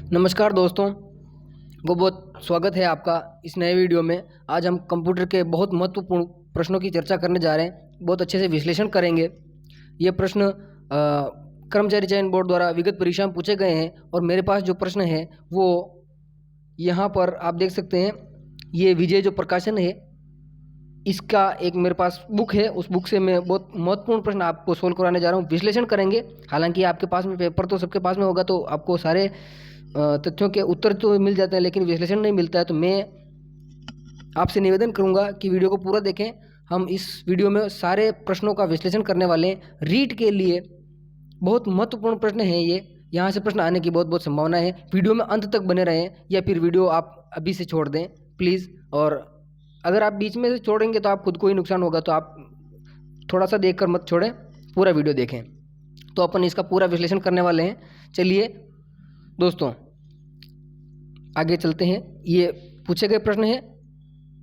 नमस्कार दोस्तों, बहुत बहुत स्वागत है आपका इस नए वीडियो में। आज हम कंप्यूटर के बहुत महत्वपूर्ण प्रश्नों की चर्चा करने जा रहे हैं। बहुत अच्छे से विश्लेषण करेंगे। ये प्रश्न कर्मचारी चयन बोर्ड द्वारा विगत परीक्षा में पूछे गए हैं और मेरे पास जो प्रश्न है वो यहाँ पर आप देख सकते हैं। ये विजय जो प्रकाशन है इसका एक मेरे पास बुक है, उस बुक से मैं बहुत महत्वपूर्ण प्रश्न आपको सोल्व कराने जा रहा हूँ। विश्लेषण करेंगे। हालांकि आपके पास में पेपर तो सबके पास में होगा, तो आपको सारे तथ्यों के उत्तर तो मिल जाते हैं, लेकिन विश्लेषण नहीं मिलता है। तो मैं आपसे निवेदन करूंगा कि वीडियो को पूरा देखें। हम इस वीडियो में सारे प्रश्नों का विश्लेषण करने वाले हैं। रीट के लिए बहुत महत्वपूर्ण प्रश्न हैं ये, यहाँ से प्रश्न आने की बहुत बहुत संभावना है। वीडियो में अंत तक बने रहें या फिर वीडियो आप अभी से छोड़ दें प्लीज़। और अगर आप बीच में से छोड़ेंगे तो आप खुद को ही नुकसान होगा, तो आप थोड़ा सा देखकर मत छोड़ें, पूरा वीडियो देखें। तो अपन इसका पूरा विश्लेषण करने वाले हैं। चलिए दोस्तों आगे चलते हैं। ये पूछे गए प्रश्न है,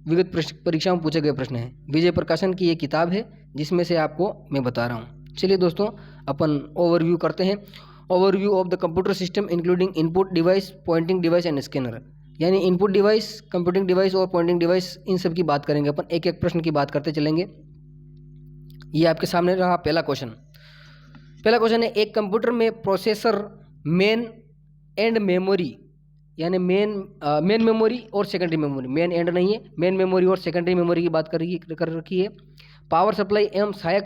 विगत परीक्षा में पूछे गए प्रश्न है। विजय प्रकाशन की ये किताब है जिसमें से आपको मैं बता रहा हूँ। चलिए दोस्तों अपन ओवरव्यू करते हैं। Overview of the computer system including input device, pointing device and scanner. यानी इनपुट डिवाइस, कंप्यूटिंग डिवाइस और पॉइंटिंग डिवाइस, इन सब की बात करेंगे अपन। एक एक प्रश्न की बात करते चलेंगे। ये आपके सामने रहा पहला क्वेश्चन। पहला क्वेश्चन है, एक कंप्यूटर में प्रोसेसर, मेन एंड मेमोरी, यानी मेन मेमोरी और सेकेंडरी मेमोरी, मेन एंड नहीं है, मेन मेमोरी और सेकेंडरी मेमोरी की बात कर रखी है। पावर सप्लाई एवं सहायक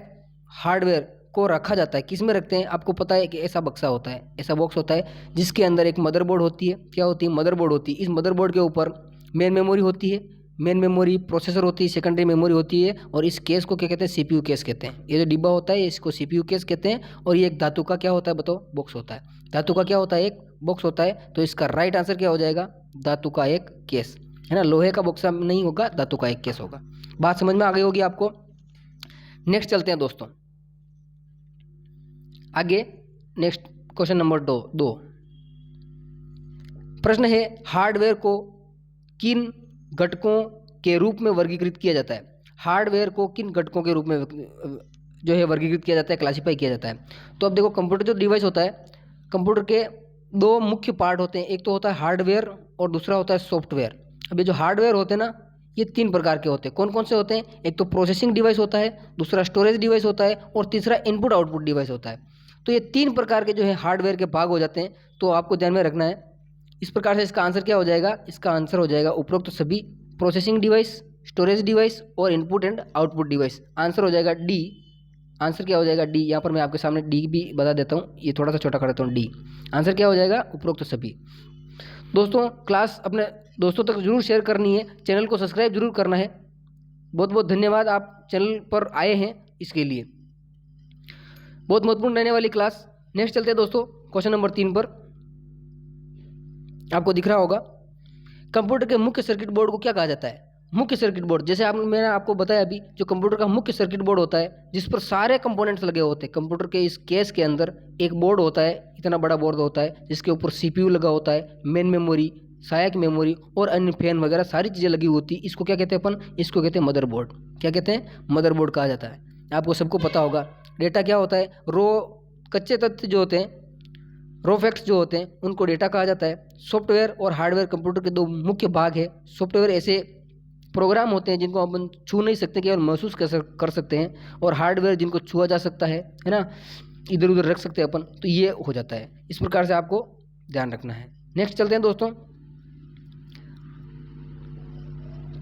हार्डवेयर को रखा जाता है। किस में रखते हैं? आपको पता है कि ऐसा बक्सा होता है, ऐसा बॉक्स होता है जिसके अंदर एक मदरबोर्ड होती है। क्या होती है? मदरबोर्ड होती है। इस मदरबोर्ड के ऊपर मेन मेमोरी होती है, मेन मेमोरी प्रोसेसर होती है, सेकेंडरी मेमोरी होती है, और इस केस को क्या कहते हैं? सीपीयू केस कहते हैं। ये जो डिब्बा होता है इसको सीपीयू केस कहते हैं। और ये एक धातु का क्या होता है बताओ? बॉक्स होता है। धातु का क्या होता है? एक बॉक्स होता है। तो इसका राइट आंसर क्या हो जाएगा? धातु का एक केस, है ना। लोहे का बॉक्स नहीं होगा, धातु का एक केस होगा। बात समझ में आ गई होगी आपको। नेक्स्ट चलते हैं दोस्तों आगे। नेक्स्ट क्वेश्चन नंबर दो प्रश्न है, हार्डवेयर को किन घटकों के रूप में वर्गीकृत किया जाता है? हार्डवेयर को किन घटकों के रूप में जो है वर्गीकृत किया जाता है, क्लासिफाई किया जाता है? तो अब देखो, कंप्यूटर जो डिवाइस होता है, कंप्यूटर के दो मुख्य पार्ट होते हैं। एक तो होता है हार्डवेयर और दूसरा होता है सॉफ्टवेयर। अब ये जो हार्डवेयर होते हैं ना, ये तीन प्रकार के होते हैं। कौन कौन से होते हैं? एक तो प्रोसेसिंग डिवाइस होता है, दूसरा स्टोरेज डिवाइस होता है, और तीसरा इनपुट आउटपुट डिवाइस होता है। तो ये तीन प्रकार के जो है हार्डवेयर के भाग हो जाते हैं। तो आपको ध्यान में रखना है। इस प्रकार से इसका आंसर क्या हो जाएगा? इसका आंसर हो जाएगा उपरोक्त सभी प्रोसेसिंग डिवाइस, स्टोरेज डिवाइस और input and output device. Answer हो जाएगा डी। आंसर क्या हो जाएगा? डी। यहाँ पर मैं आपके सामने डी भी बता देता हूँ, ये थोड़ा सा छोटा कर देता हूँ। डी आंसर क्या हो जाएगा? उपरोक्त सभी। दोस्तों क्लास अपने दोस्तों तक जरूर शेयर करनी है, चैनल को सब्सक्राइब जरूर करना है। बहुत बहुत धन्यवाद, आप चैनल पर आए हैं इसके लिए। बहुत महत्वपूर्ण रहने वाली क्लास। नेक्स्ट चलते हैं दोस्तों क्वेश्चन नंबर 3 पर। आपको दिख रहा होगा, कंप्यूटर के मुख्य सर्किट बोर्ड को क्या कहा जाता है? मुख्य सर्किट बोर्ड, जैसे मैंने आपको बताया अभी, जो कंप्यूटर का मुख्य सर्किट बोर्ड होता है जिस पर सारे कंपोनेंट्स लगे होते हैं। कंप्यूटर के इस केस के अंदर एक बोर्ड होता है, इतना बड़ा बोर्ड होता है जिसके ऊपर सीपीयू लगा होता है, मेन मेमोरी, सहायक मेमोरी और अन्य फैन वगैरह सारी चीज़ें लगी होती है। इसको क्या कहते हैं अपन? इसको कहते हैं मदरबोर्ड। क्या कहते हैं? मदरबोर्ड कहा जाता है। आपको सबको पता होगा। डेटा क्या होता है? कच्चे तथ्य जो होते हैं, रॉ फैक्ट्स जो होते हैं, उनको डेटा कहा जाता है। सॉफ्टवेयर और हार्डवेयर कंप्यूटर के दो मुख्य भाग है। सॉफ्टवेयर ऐसे प्रोग्राम होते हैं जिनको अपन छू नहीं सकते, केवल महसूस कर सकते हैं, और हार्डवेयर जिनको छुआ जा सकता है ना, इधर उधर रख सकते हैं अपन। तो ये हो जाता है। इस प्रकार से आपको ध्यान रखना है। नेक्स्ट चलते हैं दोस्तों।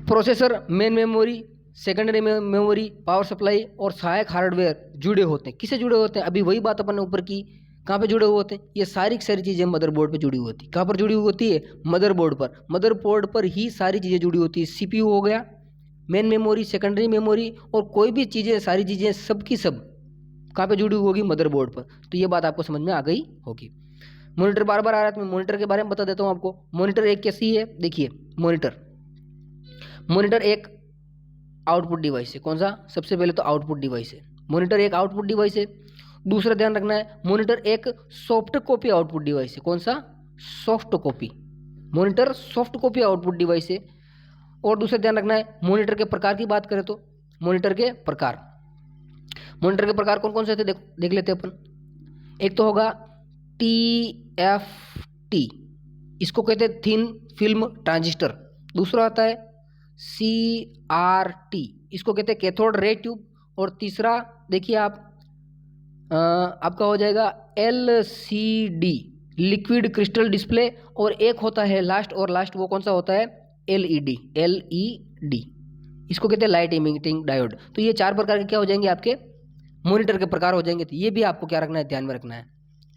Processor, main memory, secondary memory, power supply और सहायक हार्डवेयर जुड़े होते हैं। किससे जुड़े होते हैं? अभी वही बात अपन ने ऊपर की। कहाँ पे जुड़े हुए होते हैं? ये सारी की सारी चीज़ें मदरबोर्ड पे जुड़ी हुई होती है। कहाँ पर जुड़ी हुई होती है? मदरबोर्ड पर। मदरबोर्ड पर ही सारी चीज़ें जुड़ी होती है। सीपीयू हो गया, मेन मेमोरी, सेकेंडरी मेमोरी, और कोई भी चीज़ें, सारी चीज़ें सब की सब कहाँ पे जुड़ी हुई होगी? मदरबोर्ड पर। तो ये बात आपको समझ में आ गई होगी। मॉनिटर बार बार आ रहा है, तो मैं मॉनिटर के बारे में बता देता हूँ आपको। मॉनिटर एक कैसी है? देखिए, मॉनिटर एक आउटपुट डिवाइस है। कौन सा? सबसे पहले तो आउटपुट डिवाइस है। मॉनिटर एक आउटपुट डिवाइस है। दूसरा ध्यान रखना है, मॉनिटर एक सॉफ्ट कॉपी आउटपुट डिवाइस है। कौन सा? Soft copy. Monitor soft copy output device है। और दूसरा ध्यान रखना है, मॉनिटर के प्रकार की बात करें तो मॉनिटर के प्रकार कौन कौन से थे? देख लेते हैं अपन। एक तो होगा TFT, इसको कहते हैं थिन फिल्म ट्रांजिस्टर। दूसरा आता है CRT, इसको कहते हैं कैथोड रे ट्यूब। और तीसरा देखिए आप आपका हो जाएगा LCD, लिक्विड क्रिस्टल डिस्प्ले। और एक होता है लास्ट वो कौन सा होता है? LED, इसको कहते हैं लाइट इमिटिंग डायोड। तो ये 4 प्रकार के क्या हो जाएंगे? आपके मॉनिटर के प्रकार हो जाएंगे। तो ये भी आपको क्या रखना है? ध्यान में रखना है।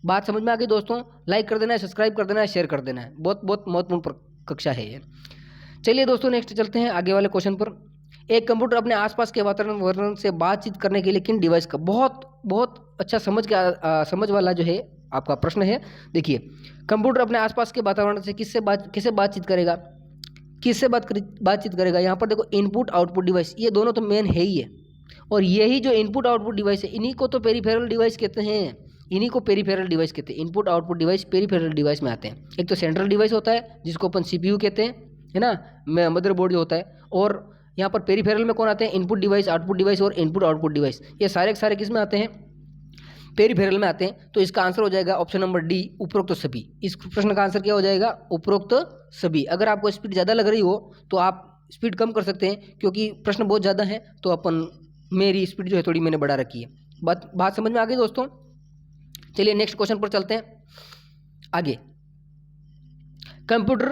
बात समझ में आ गई दोस्तों? लाइक कर देना है, सब्सक्राइब कर देना है, शेयर कर देना है। बहुत बहुत महत्वपूर्ण कक्षा है ये। चलिए दोस्तों नेक्स्ट चलते हैं आगे वाले क्वेश्चन पर। एक कंप्यूटर अपने आसपास के वातावरण से बातचीत करने के लिए किन डिवाइस का? बहुत अच्छा समझ वाला जो है आपका प्रश्न है। देखिए, कंप्यूटर अपने आसपास के वातावरण से किससे बातचीत करेगा? बातचीत करेगा? यहाँ पर देखो, इनपुट आउटपुट डिवाइस, ये दोनों तो मेन है ही है। और यही जो इनपुट आउटपुट डिवाइस है, इन्हीं को तो पेरिफेरल डिवाइस कहते हैं। Input output device peripheral device में आते हैं। एक तो सेंट्रल डिवाइस होता है जिसको अपन CPU कहते हैं, है ना, मदरबोर्ड जो होता है। और यहाँ पर पेरिफेरल में कौन आते हैं? इनपुट डिवाइस, आउटपुट डिवाइस और इनपुट आउटपुट डिवाइस। ये सारे के सारे किस में आते हैं? पेरिफेरल में आते हैं। तो इसका आंसर हो जाएगा ऑप्शन नंबर D, उपरोक्त सभी। इस प्रश्न का आंसर क्या हो जाएगा? उपरोक्त सभी। अगर आपको स्पीड ज़्यादा लग रही हो तो आप स्पीड कम कर सकते हैं, क्योंकि प्रश्न बहुत ज़्यादा है। तो मेरी स्पीड जो है थोड़ी मैंने बढ़ा रखी है। बात समझ में आ गई दोस्तों? चलिए नेक्स्ट क्वेश्चन पर चलते हैं आगे। कंप्यूटर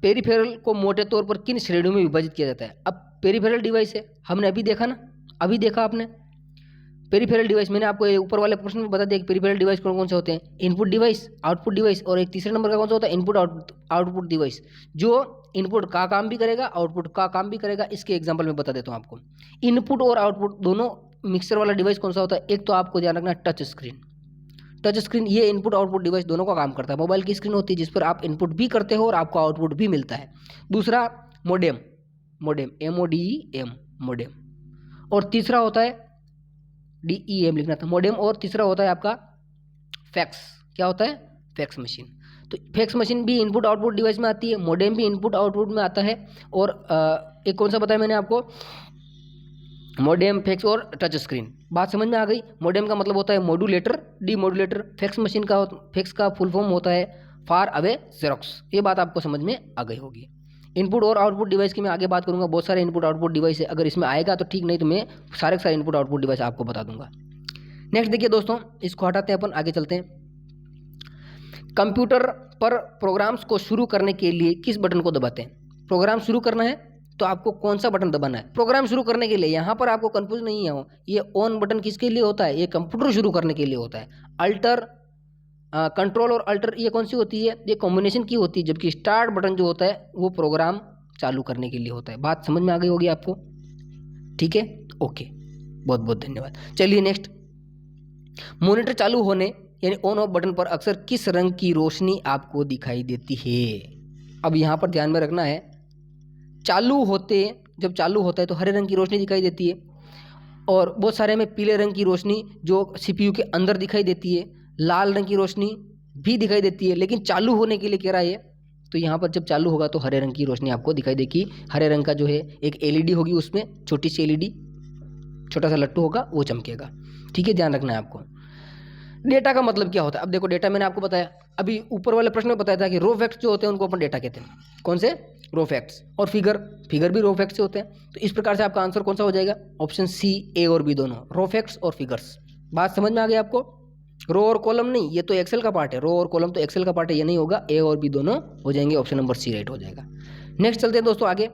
पेरिफेरल को मोटे तौर पर किन श्रेणियों में विभाजित किया जाता है? अब पेरिफेरल डिवाइस है, हमने अभी देखा आपने पेरिफेरल डिवाइस। मैंने आपको ऊपर वाले प्रश्न में बता दिया कि पेरिफेरल डिवाइस कौन कौन से होते हैं? इनपुट डिवाइस, आउटपुट डिवाइस, और एक तीसरे नंबर का कौन सा होता है? इनपुट आउटपुट डिवाइस, जो इनपुट का काम भी करेगा, आउटपुट का काम भी करेगा। इसके एग्जांपल में बता देता हूँ आपको। इनपुट और आउटपुट दोनों मिक्सर वाला डिवाइस कौन सा होता है? एक तो आपको ध्यान रखना, टच स्क्रीन, ये इनपुट आउटपुट डिवाइस दोनों का काम करता है। मोबाइल की स्क्रीन होती है जिस पर आप इनपुट भी करते हो और आपको आउटपुट भी मिलता है। दूसरा मोडेम, MODEM, मोडेम। और तीसरा होता है DEM लिखना था, मोडेम। और तीसरा होता है आपका फैक्स। क्या होता है? Fax machine. तो फैक्स मशीन भी इनपुट आउटपुट डिवाइस में आती है, मोडेम भी इनपुट आउटपुट में आता है। और एक कौन सा बताया मैंने आपको? मोडेम, फैक्स और टच स्क्रीन। बात समझ में आ गई? मोडेम का मतलब होता है मॉड्यूलेटर, डीमॉड्यूलेटर। फैक्स का फुल फॉर्म होता है फार अवे जेरोक्स। ये बात आपको समझ में आ गई होगी। इनपुट और आउटपुट डिवाइस की मैं आगे बात करूंगा। बहुत सारे इनपुट आउटपुट डिवाइस है, अगर इसमें आएगा तो ठीक, नहीं तो मैं सारे के सारे इनपुट आउटपुट डिवाइस आपको बता दूंगा। नेक्स्ट देखिए दोस्तों, इसको हटाते हैं अपन, आगे चलते हैं। कंप्यूटर पर प्रोग्राम्स को शुरू करने के लिए किस बटन को दबाते हैं? प्रोग्राम शुरू करना है तो आपको कौन सा बटन दबाना है? प्रोग्राम शुरू करने के लिए, यहाँ पर आपको कंफ्यूज नहीं हो, ये ऑन बटन किसके लिए होता है? ये कंप्यूटर शुरू करने के लिए होता है। अल्टर, कंट्रोल और अल्टर ये कौन सी होती है? ये कॉम्बिनेशन की होती है। जबकि स्टार्ट बटन जो होता है वो प्रोग्राम चालू करने के लिए होता है। बात समझ में आ गई होगी आपको? ठीक है, ओके, बहुत बहुत धन्यवाद। चलिए नेक्स्ट, मॉनिटर चालू होने यानी ऑन ऑफ बटन पर अक्सर किस रंग की रोशनी आपको दिखाई देती है? अब यहाँ पर ध्यान में रखना है, जब चालू होता है तो हरे रंग की रोशनी दिखाई देती है, और बहुत सारे में पीले रंग की रोशनी जो CPU के अंदर दिखाई देती है, लाल रंग की रोशनी भी दिखाई देती है। लेकिन चालू होने के लिए कह रहा है, तो यहाँ पर जब चालू होगा तो हरे रंग की रोशनी आपको दिखाई देगी। हरे रंग का जो है एक LED होगी, उसमें छोटी सी LED, छोटा सा लट्टू होगा, वो चमकेगा। ठीक है, ध्यान रखना है आपको। डेटा का मतलब क्या होता है? अब देखो, डेटा मैंने आपको बताया, अभी ऊपर वाले प्रश्न में बताया था कि रो फैक्ट्स जो होते हैं उनको अपन डेटा कहते हैं। कौन से? रो फैक्ट्स। और फिगर भी रो फैक्ट्स से होते हैं। तो इस प्रकार से आपका आंसर कौन सा हो जाएगा? ऑप्शन C, A और B दोनों, रो फैक्ट्स और फिगर्स। बात समझ में आ गई आपको? रो और कॉलम नहीं, ये तो एक्सेल का पार्ट है। रो और कॉलम तो एक्सेल का पार्ट है, ये नहीं होगा। A और B दोनों हो जाएंगे, ऑप्शन नंबर C राइट हो जाएगा। नेक्स्ट चलते हैं दोस्तों आगे।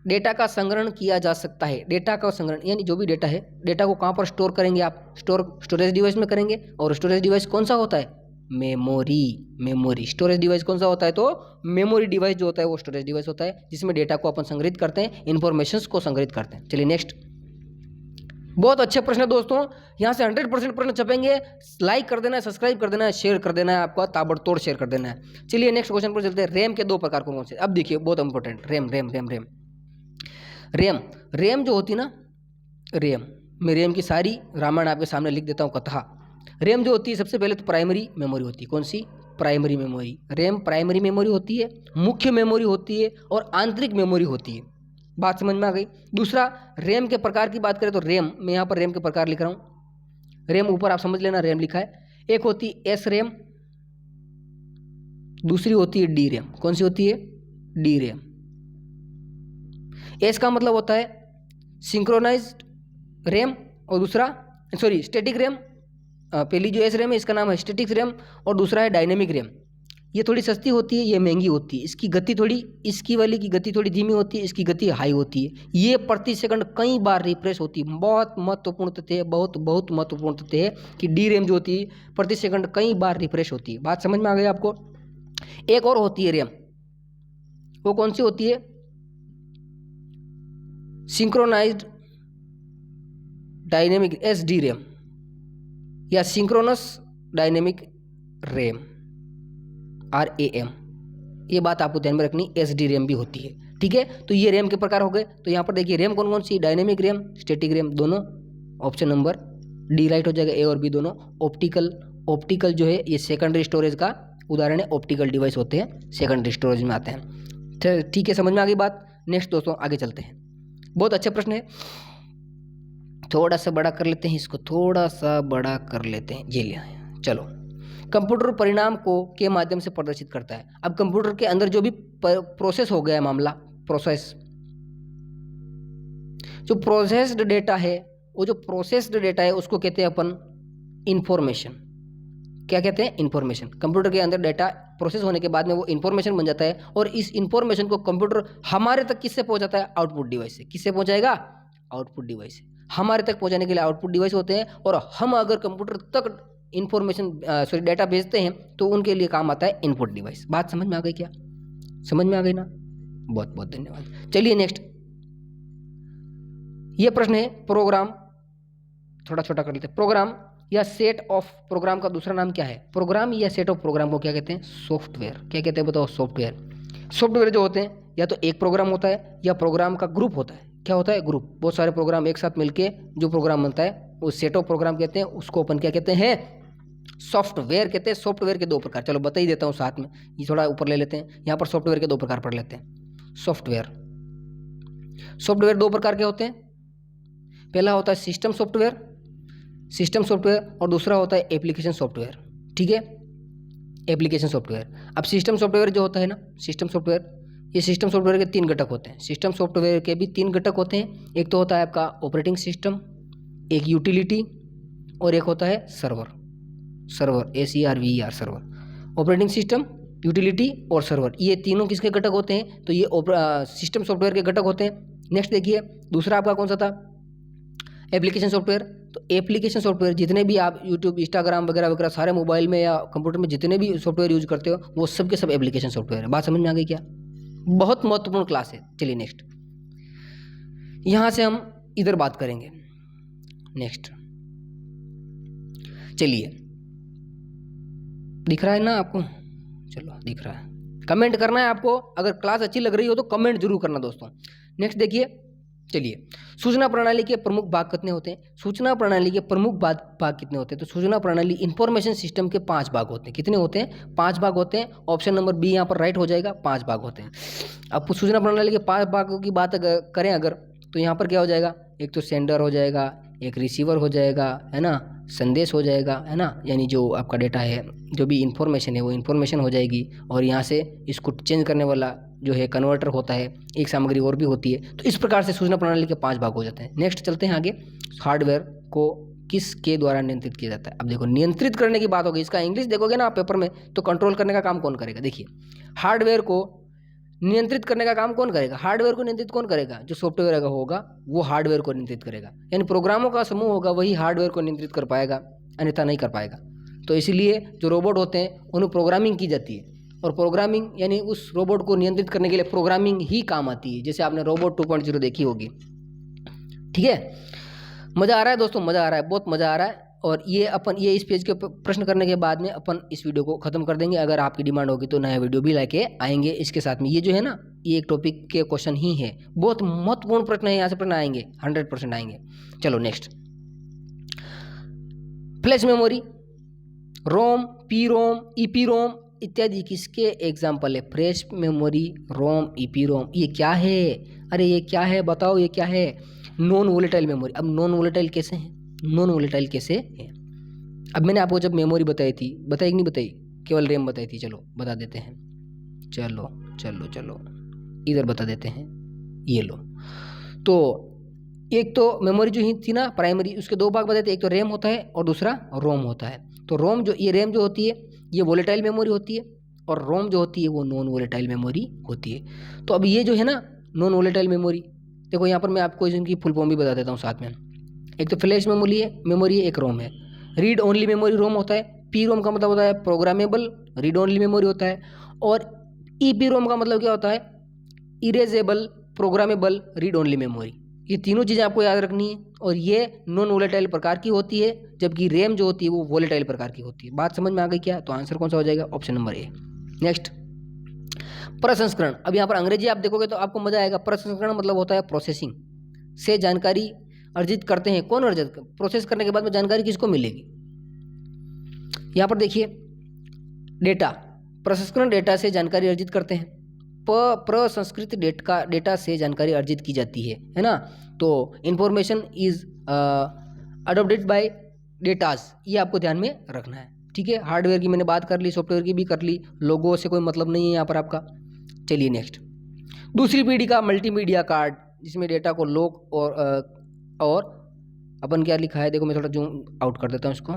डेटा का संग्रहण किया जा सकता है। डेटा का संग्रहण यानी जो भी डेटा है, डेटा को कहाँ पर स्टोर करेंगे आप? स्टोरेज डिवाइस में करेंगे। और स्टोरेज डिवाइस कौन सा होता है? मेमोरी। स्टोरेज डिवाइस कौन सा होता है? तो मेमोरी डिवाइस जो होता है वो स्टोरेज डिवाइस होता है, जिसमें डेटा को अपन संग्रहित करते हैं, इन्फॉर्मेशंस को संग्रहित करते हैं। चलिए नेक्स्ट, बहुत अच्छे प्रश्न दोस्तों, यहाँ से 100% प्रश्न छपेंगे। लाइक कर देना है, सब्सक्राइब कर देना है, शेयर कर देना है, आपका ताबड़तोड़ शेयर कर देना है। चलिए नेक्स्ट क्वेश्चन पर चलते हैं। रैम के 2 प्रकार कौन से? अब देखिए, बहुत इंपॉर्टेंट, रैम जो होती है ना, मैं रैम की सारी रामायण आपके सामने लिख देता हूँ, कथा। रैम जो होती है, सबसे पहले तो प्राइमरी मेमोरी होती है। कौन सी? Primary memory. RAM primary memory होती है, मुख्य मेमोरी होती है और आंतरिक मेमोरी होती है। बात समझ में आ गई? दूसरा, रैम के प्रकार की बात करें तो रैम, मैं यहाँ पर रैम के प्रकार लिख रहा हूँ। रैम ऊपर आप समझ लेना, रैम लिखा है। एक होती है SRAM, दूसरी होती है डी रैम। कौन सी होती है? D RAM. एस का मतलब होता है सिंक्रोनाइज्ड रैम और दूसरा स्टैटिक रैम। पहली जो एस रैम है इसका नाम है स्टैटिक रैम और दूसरा है डायनेमिक रैम। ये थोड़ी सस्ती होती है, ये महंगी होती है। इसकी गति थोड़ी, इसकी वाली की गति थोड़ी धीमी होती है, इसकी गति हाई होती है। ये प्रति सेकंड कई बार रिफ्रेश होती है। बहुत महत्वपूर्ण तथ्य है, बहुत बहुत महत्वपूर्ण तथ्य है कि डी रैम जो होती है प्रति सेकंड कई बार रिफ्रेश होती है। बात समझ में आ गई आपको? एक और होती है रैम, वो कौन सी होती है? Synchronised dynamic S D RAM या सिंक्रोनस डायनेमिक रैम RAM। ये बात आपको ध्यान में रखनी, SD रैम भी होती है। ठीक है, तो ये रैम के प्रकार हो गए। तो यहाँ पर देखिए रैम कौन कौन सी? डायनेमिक रैम, स्टैटिक रैम दोनों। ऑप्शन नंबर डी राइट हो जाएगा, ए और बी दोनों। ऑप्टिकल जो है ये सेकेंडरी स्टोरेज का उदाहरण है। ऑप्टिकल डिवाइस होते हैं सेकेंडरी स्टोरेज में आते हैं। ठीक है, समझ में आ गई बात। नेक्स्ट दोस्तों आगे चलते हैं। बहुत अच्छा प्रश्न है, थोड़ा सा बड़ा कर लेते हैं इसको, थोड़ा सा बड़ा कर लेते हैं। ये लिया, चलो। कंप्यूटर परिणाम को के माध्यम से प्रदर्शित करता है। अब कंप्यूटर के अंदर जो भी प्रोसेस हो गया है मामला, जो प्रोसेस्ड डेटा है, वो जो प्रोसेस्ड डेटा है उसको कहते हैं अपन इंफॉर्मेशन। क्या कहते हैं? इंफॉर्मेशन। कंप्यूटर के अंदर डेटा प्रोसेस होने के बाद में वो इंफॉर्मेशन बन जाता है और इस इंफॉर्मेशन को कंप्यूटर हमारे तक किससे पहुंचाता है? आउटपुट डिवाइस से। किससे पहुंचाएगा? आउटपुट डिवाइस से। हमारे तक पहुंचाने के लिए आउटपुट डिवाइस होते हैं और हम अगर कंप्यूटर तक इंफॉर्मेशन डेटा भेजते हैं तो उनके लिए काम आता है इनपुट डिवाइस। बात समझ में आ गई क्या? समझ में आ गई ना? बहुत बहुत धन्यवाद। चलिए नेक्स्ट, ये प्रश्न है प्रोग्राम, थोड़ा छोटा कर लेते हैं। प्रोग्राम या सेट ऑफ प्रोग्राम का दूसरा नाम क्या है? प्रोग्राम या सेट ऑफ प्रोग्राम को क्या कहते हैं? सॉफ्टवेयर। क्या कहते हैं बताओ? सॉफ्टवेयर। सॉफ्टवेयर जो होते हैं या तो एक प्रोग्राम होता है या प्रोग्राम का ग्रुप होता है। क्या होता है? ग्रुप। बहुत सारे प्रोग्राम एक साथ मिलके जो प्रोग्राम बनता है वो सेट ऑफ प्रोग्राम कहते हैं। उसको अपन क्या कहते हैं? सॉफ्टवेयर कहते हैं। सॉफ्टवेयर के दो प्रकार, चलो बता ही देता हूँ साथ में, ये थोड़ा ऊपर ले लेते हैं। यहाँ पर सॉफ्टवेयर के दो प्रकार पढ़ लेते हैं। सॉफ्टवेयर दो प्रकार के होते हैं। पहला होता है सिस्टम सॉफ्टवेयर और दूसरा होता है एप्लीकेशन सॉफ्टवेयर। ठीक है, एप्लीकेशन सॉफ्टवेयर। अब सिस्टम सॉफ्टवेयर जो होता है ना, सिस्टम सॉफ्टवेयर, ये सिस्टम सॉफ्टवेयर के 3 घटक होते हैं। सिस्टम सॉफ्टवेयर के भी 3 घटक होते हैं। एक तो होता है आपका ऑपरेटिंग सिस्टम, एक यूटिलिटी और एक होता है server SERVER server. Operating system, utility और सर्वर, ये तीनों किसके घटक होते हैं? तो ये सिस्टम सॉफ्टवेयर के घटक होते हैं। नेक्स्ट देखिए, दूसरा आपका कौन सा था? Application software. तो एप्लीकेशन सॉफ्टवेयर जितने भी आप यूट्यूब, इंस्टाग्राम वगैरह सारे मोबाइल में या कंप्यूटर में जितने भी सॉफ्टवेयर यूज करते हो वो सब के सब एप्लीकेशन सॉफ्टवेयर है। बात समझ में आ गई क्या? बहुत महत्वपूर्ण क्लास है। चलिए नेक्स्ट, यहां से हम इधर बात करेंगे। नेक्स्ट चलिए, दिख रहा है ना आपको? चलो दिख रहा है। कमेंट करना है आपको, अगर क्लास अच्छी लग रही हो तो कमेंट जरूर करना दोस्तों। नेक्स्ट देखिए, चलिए, सूचना प्रणाली के प्रमुख भाग कितने होते हैं? सूचना प्रणाली के प्रमुख भाग कितने होते हैं? तो सूचना प्रणाली इंफॉर्मेशन सिस्टम के 5 भाग होते हैं। कितने होते हैं? 5 भाग होते हैं। ऑप्शन नंबर बी यहाँ पर राइट हो जाएगा, 5 भाग होते हैं। अब सूचना प्रणाली के 5 भागों की बात करें अगर, तो यहाँ पर क्या हो जाएगा? एक तो सेंडर हो जाएगा, एक रिसीवर हो जाएगा, है ना, संदेश हो जाएगा, है ना, यानी जो आपका डेटा है, जो भी इंफॉर्मेशन है वो इंफॉर्मेशन हो जाएगी, और यहाँ से इसको चेंज करने वाला जो है कन्वर्टर होता है, एक सामग्री और भी होती है। तो इस प्रकार से सूचना प्रणाली के 5 भाग हो जाते हैं। नेक्स्ट चलते हैं आगे, हार्डवेयर को किसके द्वारा नियंत्रित किया जाता है? अब देखो, नियंत्रित करने की बात होगी, इसका इंग्लिश देखोगे ना आप पेपर में, तो कंट्रोल करने का काम कौन करेगा? देखिए, हार्डवेयर को नियंत्रित करने का काम कौन करेगा? हार्डवेयर को नियंत्रित कौन करेगा? जो सॉफ्टवेयर अगर होगा वो हार्डवेयर को नियंत्रित करेगा, यानी प्रोग्रामों का समूह होगा वही हार्डवेयर को नियंत्रित कर पाएगा, अन्यथा नहीं कर पाएगा। तो इसीलिए जो रोबोट होते हैं उन्हें प्रोग्रामिंग की जाती है, और प्रोग्रामिंग यानी उस रोबोट को नियंत्रित करने के लिए प्रोग्रामिंग ही काम आती है। जैसे आपने रोबोट 2.0 देखी होगी। ठीक है, मज़ा आ रहा है दोस्तों? मज़ा आ रहा है, बहुत मज़ा आ रहा है। और ये इस पेज के प्रश्न करने के बाद में अपन इस वीडियो को ख़त्म कर देंगे। अगर आपकी डिमांड होगी तो नया वीडियो भी लेके आएंगे इसके साथ में। ये जो है ना, ये एक टॉपिक के क्वेश्चन ही है, बहुत महत्वपूर्ण प्रश्न है, यहाँ से प्रश्न आएंगे, 100% आएंगे। चलो नेक्स्ट, फ्लैश मेमोरी, रोम, पी रोम, ईपी रोम इत्यादि किसके एग्जाम्पल है? फ्लैश मेमोरी, रोम, ईपी रोम, ये क्या है? अरे ये क्या है बताओ, ये क्या है? Non volatile memory. अब नॉन वोलेटाइल कैसे है? नॉन वोलेटाइल कैसे है? अब मैंने आपको जब मेमोरी बताई थी, बताई कि नहीं बताई? केवल रैम बताई थी। चलो बता देते हैं, चलो चलो चलो इधर बता देते हैं, ये लो। तो एक तो मेमोरी जो ही थी ना प्राइमरी, उसके दो भाग बताए थे, एक तो रैम होता है और दूसरा रोम होता है। तो रोम जो ये रैम जो होती है ये वोलेटाइल मेमोरी होती है, और रोम जो होती है वो नॉन वोलेटाइल मेमोरी होती है। तो अब ये जो है ना नॉन वोलेटाइल मेमोरी, देखो यहाँ पर मैं आपको इनकी फुल फॉर्म भी बता देता हूँ साथ में। एक तो फ्लैश मेमोरी है, एक रोम है। रीड ओनली मेमोरी रोम होता है, पी रोम का मतलब होता है प्रोग्रामेबल रीड ओनली मेमोरी होता है, और ई पी रोम का मतलब क्या होता है, erasable programmable read only memory. ये तीनों चीज़ें आपको याद रखनी है, और ये नॉन वोलेटाइल प्रकार की होती है, जबकि रैम जो होती है वो वोलेटाइल प्रकार की होती है। बात समझ में आ गई क्या? तो आंसर कौन सा हो जाएगा? Option number A. नेक्स्ट, प्रसंस्करण। अब यहाँ पर अंग्रेजी आप देखोगे तो आपको मजा आएगा। प्रसंस्करण मतलब होता है प्रोसेसिंग से जानकारी अर्जित करते हैं। कौन अर्जित? प्रोसेस करने के बाद में जानकारी किसको मिलेगी? यहाँ पर देखिए, डेटा, प्रसंस्करण डेटा से जानकारी अर्जित करते हैं। प्रसंस्कृत डेटा से जानकारी अर्जित की जाती है ना। तो information is adopted by datas, ये आपको ध्यान में रखना है, ठीक है। हार्डवेयर की मैंने बात कर ली, सॉफ्टवेयर की भी कर ली, लोगों से कोई मतलब नहीं है यहाँ पर आपका। चलिए नेक्स्ट, दूसरी पीढ़ी का मल्टीमीडिया कार्ड, जिसमें डेटा को लॉक और अपन क्या लिखा है, देखो मैं थोड़ा जूम आउट कर देता हूँ इसको।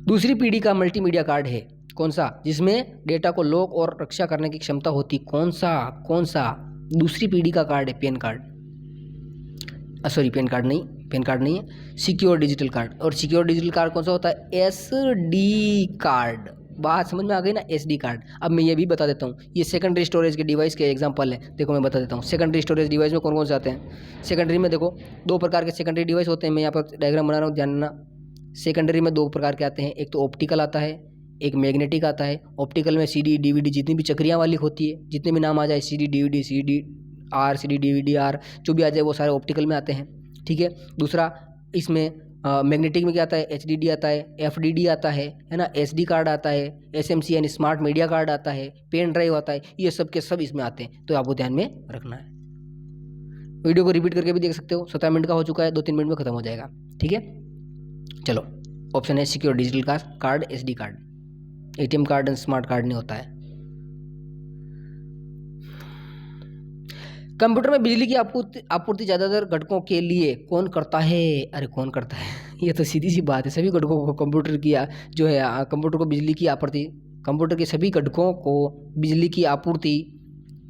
दूसरी पीढ़ी का मल्टीमीडिया कार्ड है कौन सा? जिसमें डेटा को लॉक और रक्षा करने की क्षमता होती। कौन सा दूसरी पीढ़ी का कार्ड है? PAN card, sorry PAN card नहीं है, सिक्योर डिजिटल कार्ड। और सिक्योर डिजिटल कार्ड कौन सा होता है? SD card. बात समझ में आ गई ना, एसडी कार्ड। अब मैं ये भी बता देता हूँ, ये सेकेंडरी स्टोरेज के डिवाइस के एग्जांपल है। देखो मैं बता देता हूँ, सेकेंडरी स्टोरेज डिवाइस में कौन कौन से आते हैं। सेकेंडरी में देखो दो प्रकार के सेकेंडरी डिवाइस होते हैं, मैं यहाँ पर डायग्राम बना रहा हूँ, ध्यान देना। सेकेंडरी में दो प्रकार के आते हैं, एक तो ऑप्टिकल आता है, एक मैग्नेटिक आता है। ऑप्टिकल में सीडी डीवीडी जितनी भी चक्रियाँ वाली होती है, जितने भी नाम आ जाए, CD DVD, CD DVD R, जो भी आ जाए वो सारे ऑप्टिकल में आते हैं, ठीक है। दूसरा इसमें मैग्नेटिक में क्या आता है? एचडीडी आता है, एफडीडी आता है ना, एसडी कार्ड आता है, एसएमसी यानी स्मार्ट मीडिया कार्ड आता है, पेन ड्राइव आता है, ये सब के सब इसमें आते हैं। तो आपको ध्यान में रखना है। वीडियो को रिपीट करके भी देख सकते हो, 17 मिनट का हो चुका है, 2-3 मिनट में खत्म हो जाएगा, ठीक है। चलो, ऑप्शन है secure digital card, SD card. ATM card and smart card नहीं होता है। कंप्यूटर में बिजली की आपूर्ति ज़्यादातर घटकों के लिए कौन करता है? अरे कौन करता है? ये तो सीधी सी बात है, सभी घटकों को कंप्यूटर की जो है कंप्यूटर को बिजली की आपूर्ति, कंप्यूटर के सभी घटकों को बिजली की आपूर्ति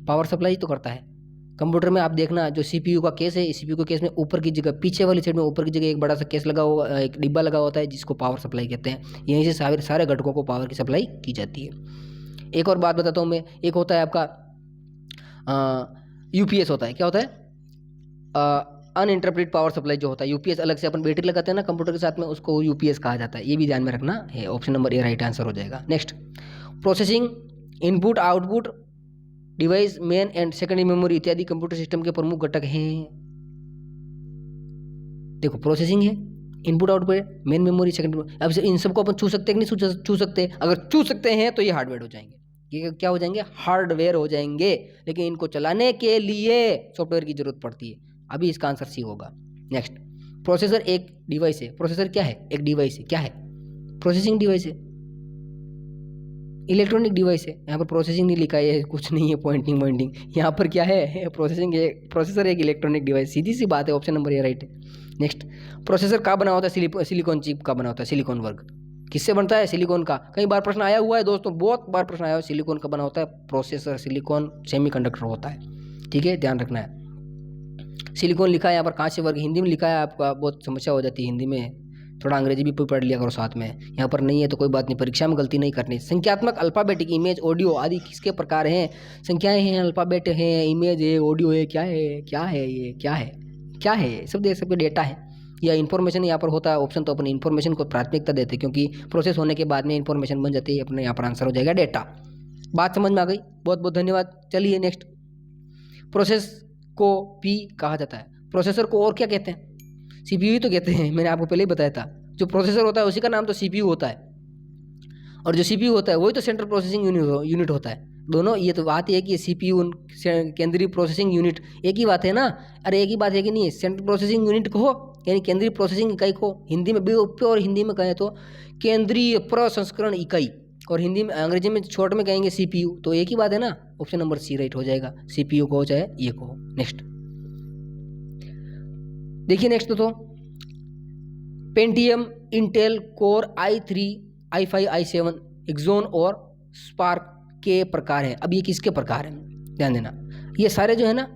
पावर सप्लाई तो करता है। कंप्यूटर में आप देखना, जो सीपीयू का केस है, सीपीयू के केस में ऊपर की जगह, पीछे वाली साइड में ऊपर की जगह एक बड़ा सा केस लगा हुआ, एक डिब्बा लगा होता है, जिसको पावर सप्लाई कहते हैं। यहीं से सारे घटकों को पावर की सप्लाई की जाती है। एक और बात बताता हूँ मैं, एक होता है आपका यूपीएस होता है। क्या होता है? अनइंटरप्टेड पावर सप्लाई जो होता है। यूपीएस अलग से अपन बैटरी लगाते हैं ना कंप्यूटर के साथ में, उसको यूपीएस कहा जाता है। ये भी ध्यान में रखना है। Option number A right answer हो जाएगा। Next, processing, input output device, main and secondary memory इत्यादि कंप्यूटर सिस्टम के प्रमुख घटक हैं। देखो प्रोसेसिंग है, input output, main memory, secondary memory. अब इन सबको अपन छू सकते हैं कि नहीं छू सकते? अगर छू सकते हैं तो ये हार्डवेयर हो जाएंगे। ये क्या हो जाएंगे? हार्डवेयर हो जाएंगे। लेकिन इनको चलाने के लिए सॉफ्टवेयर की जरूरत पड़ती है। अभी इसका आंसर सी होगा। नेक्स्ट, प्रोसेसर एक डिवाइस है। प्रोसेसर क्या है? एक डिवाइस है। क्या है? प्रोसेसिंग डिवाइस है, इलेक्ट्रॉनिक डिवाइस है। यहाँ पर प्रोसेसिंग नहीं लिखा है, कुछ नहीं है पॉइंटिंग। यहाँ पर क्या है? प्रोसेसर एक इलेक्ट्रॉनिक डिवाइस। सीधी सी बात है, ऑप्शन नंबर ए राइट है। नेक्स्ट, प्रोसेसर का बना होता है? सिलिकॉन चिप का बना होता है, सिलिकॉन वर्ग। किससे बनता है? सिलिकॉन का। कई बार प्रश्न आया हुआ है दोस्तों, बहुत बार प्रश्न आया हुआ है। सिलिकॉन का बना होता है प्रोसेसर, सिलिकॉन सेमीकंडक्टर होता है, ठीक है, ध्यान रखना है। सिलिकॉन लिखा है यहाँ पर, कांस्य वर्ग हिंदी में लिखा है, आपका बहुत समस्या हो जाती है हिंदी में, थोड़ा अंग्रेजी भी पढ़ लिया करो साथ में। यहाँ पर नहीं है तो कोई बात नहीं, परीक्षा में गलती नहीं करनी। संख्यात्मक, अल्फाबेटिक, इमेज, ऑडियो आदि किसके प्रकार हैं? संख्याएं हैं, अल्फाबेट हैं, इमेज है, ऑडियो है, क्या है, ये क्या है सब देख सकते, डेटा है या इन्फॉर्मेशन यहाँ पर होता है। ऑप्शन तो अपनी इन्फॉर्मेशन को प्राथमिकता देते हैं, क्योंकि प्रोसेस होने के बाद में इन्फॉर्मेशन बन जाती है। अपने यहाँ पर आंसर हो जाएगा डेटा। बात समझ में आ गई? बहुत बहुत धन्यवाद। चलिए नेक्स्ट, प्रोसेस को पी कहा जाता है। प्रोसेसर को और क्या कहते हैं? सीपीयू तो कहते हैं, मैंने आपको पहले ही बताया था। जो प्रोसेसर होता है उसी का नाम तो सीपीयू होता है, और जो सीपीयू होता है वही तो सेंट्रल प्रोसेसिंग यूनिट होता है। दोनों, ये तो बात है कि सीपीयू केंद्रीय प्रोसेसिंग यूनिट एक ही बात है ना। अरे एक ही बात है कि नहीं? सेंट्रल प्रोसेसिंग यूनिट कहो यानी केंद्रीय प्रोसेसिंग इकाई को हिंदी में और हिंदी में कहें तो केंद्रीय प्रसंस्करण इकाई, और हिंदी में अंग्रेजी में शॉर्ट में कहेंगे CPU। तो एक ही बात है ना, ऑप्शन नंबर सी राइट हो जाएगा, CPU को हो चाहे ये को हो। नेक्स्ट देखिए, नेक्स्ट तो Pentium, Intel Core i3, i5, i7, Xeon और स्पार्क के प्रकार हैं। अब ये किसके प्रकार हैं, ध्यान देना, ये सारे जो है ना,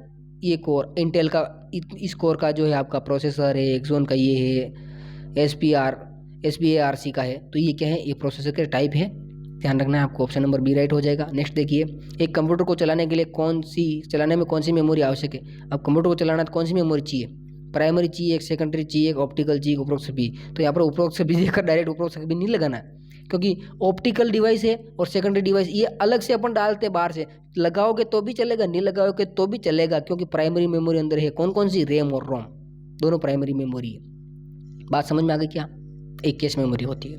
ये कोर इंटेल का, इस कोर का जो है आपका प्रोसेसर है, एक्सोन का ये है, SPARC का है। तो ये क्या है, ये प्रोसेसर के टाइप है, ध्यान रखना है आपको, ऑप्शन नंबर बी राइट हो जाएगा। नेक्स्ट देखिए, एक कंप्यूटर को चलाने के लिए चलाने में कौन सी मेमोरी आवश्यक है। अब कंप्यूटर को चलाना तो कौन सी मेमोरी चाहिए, प्राइमरी चाहिए, एक सेकेंडरी चाहिए, एक ऑप्टिकल चाहिए, उपरोक्त सभी। तो यहाँ पर उपरोक्त सभी देखकर डायरेक्ट उपरोक्त सभी नहीं लगाना है, क्योंकि ऑप्टिकल डिवाइस है और सेकेंडरी डिवाइस ये अलग से अपन डालते बाहर से, लगाओगे तो भी चलेगा, नहीं लगाओगे तो भी चलेगा, क्योंकि प्राइमरी मेमोरी अंदर है कौन कौन सी, रैम और रोम, दोनों प्राइमरी मेमोरी है। बात समझ में आ गई क्या, एक कैश मेमोरी होती है,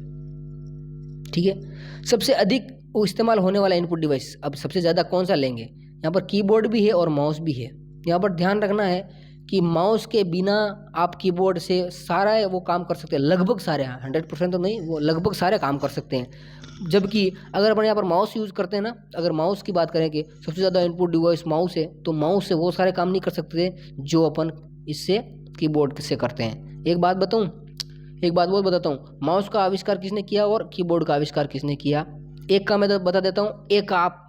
ठीक है। सबसे अधिक इस्तेमाल होने वाला इनपुट डिवाइस, अब सबसे ज़्यादा कौन सा लेंगे, यहाँ पर कीबोर्ड भी है और माउस भी है। यहाँ पर ध्यान रखना है कि माउस के बिना आप कीबोर्ड से सारा वो काम कर सकते हैं, लगभग सारे, 100% तो नहीं, वो लगभग सारे काम कर सकते हैं। जबकि अगर अपन यहाँ पर माउस यूज़ करते हैं ना, अगर माउस की बात करें कि सबसे ज़्यादा इनपुट डिवाइस माउस है, तो माउस से वो सारे काम नहीं कर सकते जो अपन इससे कीबोर्ड से करते हैं। एक बात बहुत बताता हूँ, माउस का आविष्कार किसने किया और कीबोर्ड का आविष्कार किसने किया, एक का मैं तो बता देता हूँ, एक आप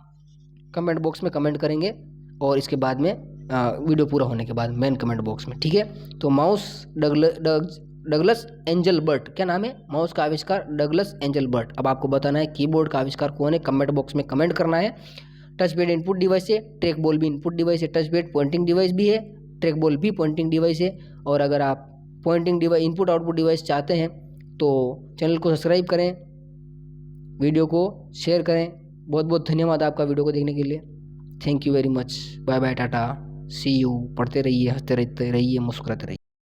कमेंट बॉक्स में कमेंट करेंगे, और इसके बाद में वीडियो पूरा होने के बाद मेन कमेंट बॉक्स में, ठीक है। तो माउस डगलस एंजल बर्ट, क्या नाम है, माउस का आविष्कार डगलस एंजल बर्ट। अब आपको बताना है कीबोर्ड का आविष्कार कौन है, कमेंट बॉक्स में कमेंट करना है। टच पैड इनपुट डिवाइस है, ट्रैक बॉल भी इनपुट डिवाइस है, टच पैड पॉइंटिंग डिवाइस भी है, ट्रैक बॉल भी पॉइंटिंग डिवाइस है। और अगर आप pointing device input output device चाहते हैं तो चैनल को सब्सक्राइब करें, वीडियो को शेयर करें। बहुत बहुत धन्यवाद आपका वीडियो को देखने के लिए। Thank you very much, bye bye, टाटा, सी यू। पढ़ते रहिए, हंसते रहते रहिए, मुस्कुराते रहिए।